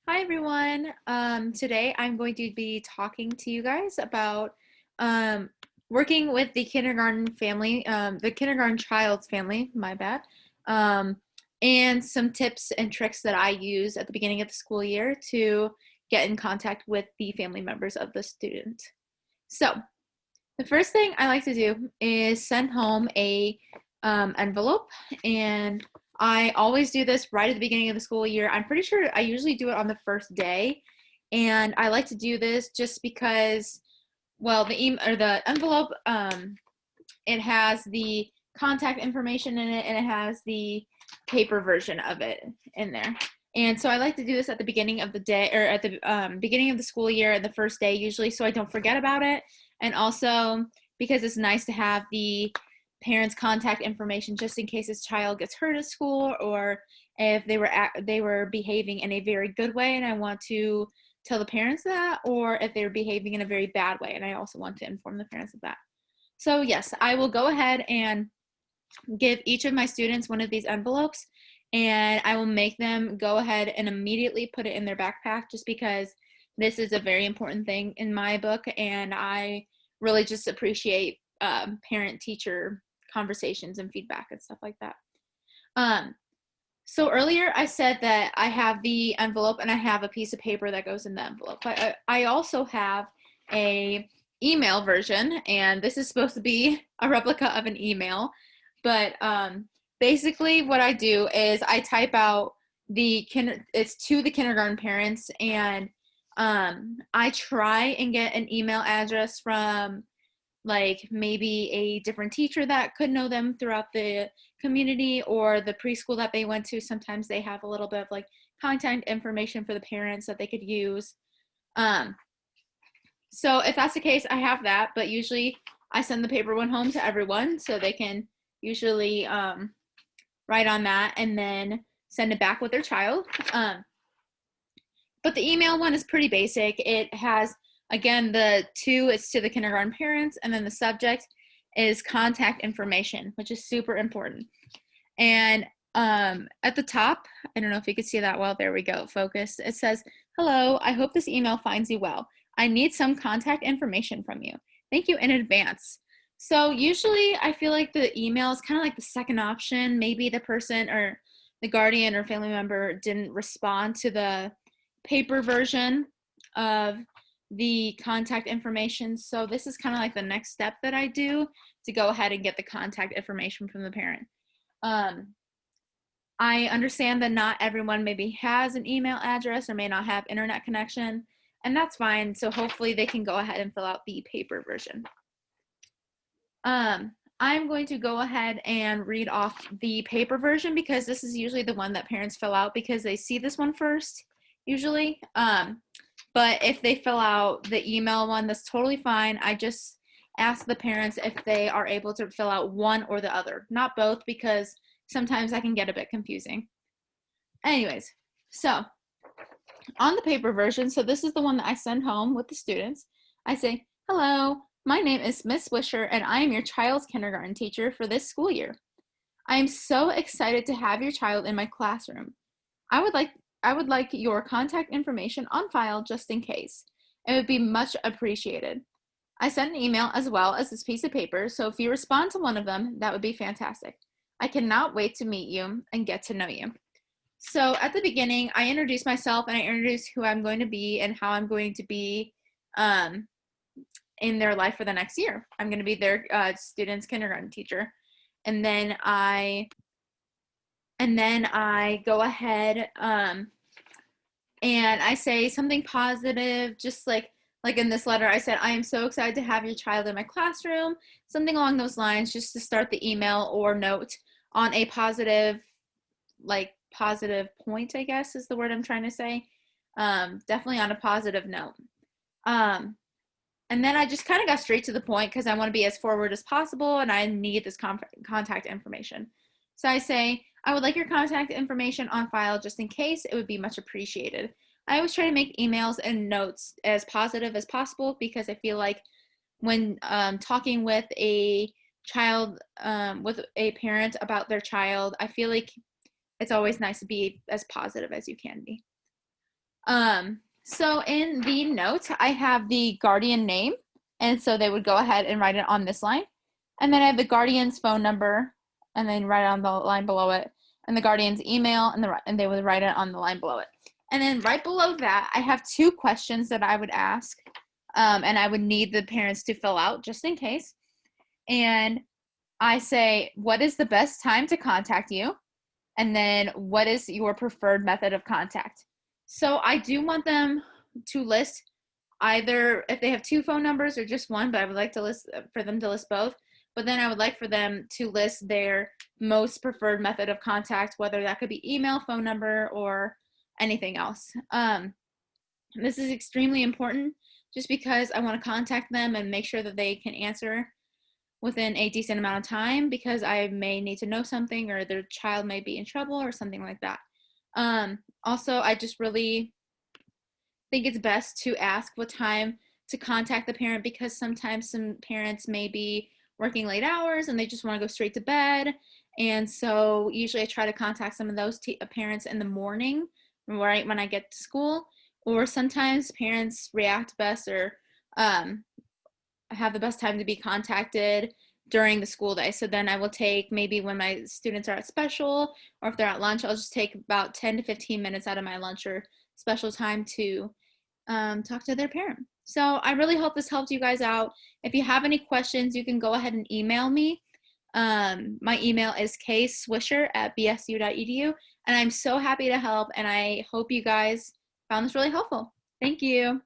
Hi everyone. Today I'm going to be talking to you guys about um, working with the kindergarten family, the kindergarten child's family, my bad, um, and some tips and tricks that I use at the beginning of the school year to get in contact with the family members of the student. So, the first thing I like to do is send home a envelope, and I always do this right at the beginning of the school year. I'm pretty sure I usually do it on the first day, and I like to do this just because, well, the email or the envelope, it has the contact information in it, and it has the paper version of it in there. And so I like to do this at the beginning of the day or at the beginning of the school year, the first day usually, so I don't forget about it. And also because it's nice to have the parents' contact information just in case his child gets hurt at school, or if they were behaving in a very good way, and I want to tell the parents that, or if they were behaving in a very bad way, and I also want to inform the parents of that. So yes, I will go ahead and give each of my students one of these envelopes, and I will make them go ahead and immediately put it in their backpack just because this is a very important thing in my book, and I really just appreciate parent teacher conversations and feedback and stuff like that. Um, so earlier I said that I have the envelope and I have a piece of paper that goes in the envelope. I also have a email version, and this is supposed to be a replica of an email. But basically what I do is I type out it's to the kindergarten parents, and I try and get an email address from like maybe a different teacher that could know them throughout the community, or the preschool that they went to. Sometimes they have a little bit of like contact information for the parents that they could use. Um, so if that's the case, I have that, but usually I send the paper one home to everyone so they can usually write on that and then send it back with their child. But the email one is pretty basic. It has, again, the two, it's to the kindergarten parents, and then the subject is contact information, which is super important. And at the top, I don't know if you can see that well. There we go. Focus. It says, "Hello, I hope this email finds you well. I need some contact information from you. Thank you in advance." So usually I feel like the email is kind of like the second option. Maybe the person or the guardian or family member didn't respond to the paper version of the contact information. So this is kind of like the next step that I do to go ahead and get the contact information from the parent. Um, I understand that not everyone maybe has an email address or may not have internet connection, and that's fine. So hopefully they can go ahead and fill out the paper version. I'm going to go ahead and read off the paper version because this is usually the one that parents fill out because they see this one first, usually. But if they fill out the email one, that's totally fine. I just ask the parents if they are able to fill out one or the other, not both, because sometimes that can get a bit confusing. Anyways, so on the paper version, so this is the one that I send home with the students. I say, "Hello, my name is Miss Wisher, and I am your child's kindergarten teacher for this school year. I am so excited to have your child in my classroom. I would like I would like your contact information on file just in case. It would be much appreciated. I sent an email as well as this piece of paper, so if you respond to one of them, that would be fantastic. I cannot wait to meet you and get to know you." So at the beginning, I introduce myself and I introduce who I'm going to be and how I'm going to be um, in their life for the next year. I'm going to be their student's kindergarten teacher, and then I go ahead and I say something positive, just like in this letter, I said, "I am so excited to have your child in my classroom," something along those lines, just to start the email or note on a positive point, I guess is the word I'm trying to say. Definitely on a positive note. Um, and then I just kind of got straight to the point because I want to be as forward as possible and I need this contact information. So I say, "I would like your contact information on file just in case. It would be much appreciated." I always try to make emails and notes as positive as possible because I feel like when talking with a child, with a parent about their child, I feel like it's always nice to be as positive as you can be. So in the note, I have the guardian name, and so they would go ahead and write it on this line. And then I have the guardian's phone number, and then write it on the line below it, and the guardian's email, and they would write it on the line below it. And then right below that, I have 2 questions that I would ask, and I would need the parents to fill out just in case. And I say, what is the best time to contact you? And then what is your preferred method of contact? So I do want them to list either if they have 2 phone numbers or just one, but I would like to list for them to list both. But then I would like for them to list their most preferred method of contact, whether that could be email, phone number, or anything else. This is extremely important just because I want to contact them and make sure that they can answer within a decent amount of time, because I may need to know something or their child may be in trouble or something like that. Also, I just really think it's best to ask what time to contact the parent, because sometimes some parents may be working late hours and they just want to go straight to bed. And so usually I try to contact some of those parents in the morning, right when I get to school. Or sometimes parents react best or have the best time to be contacted during the school day. So then I will take, maybe when my students are at special or if they're at lunch, I'll just take about 10 to 15 minutes out of my lunch or special time to talk to their parent. So I really hope this helped you guys out. If you have any questions, you can go ahead and email me. My email is kswisher@bsu.edu, and I'm so happy to help, and I hope you guys found this really helpful. Thank you.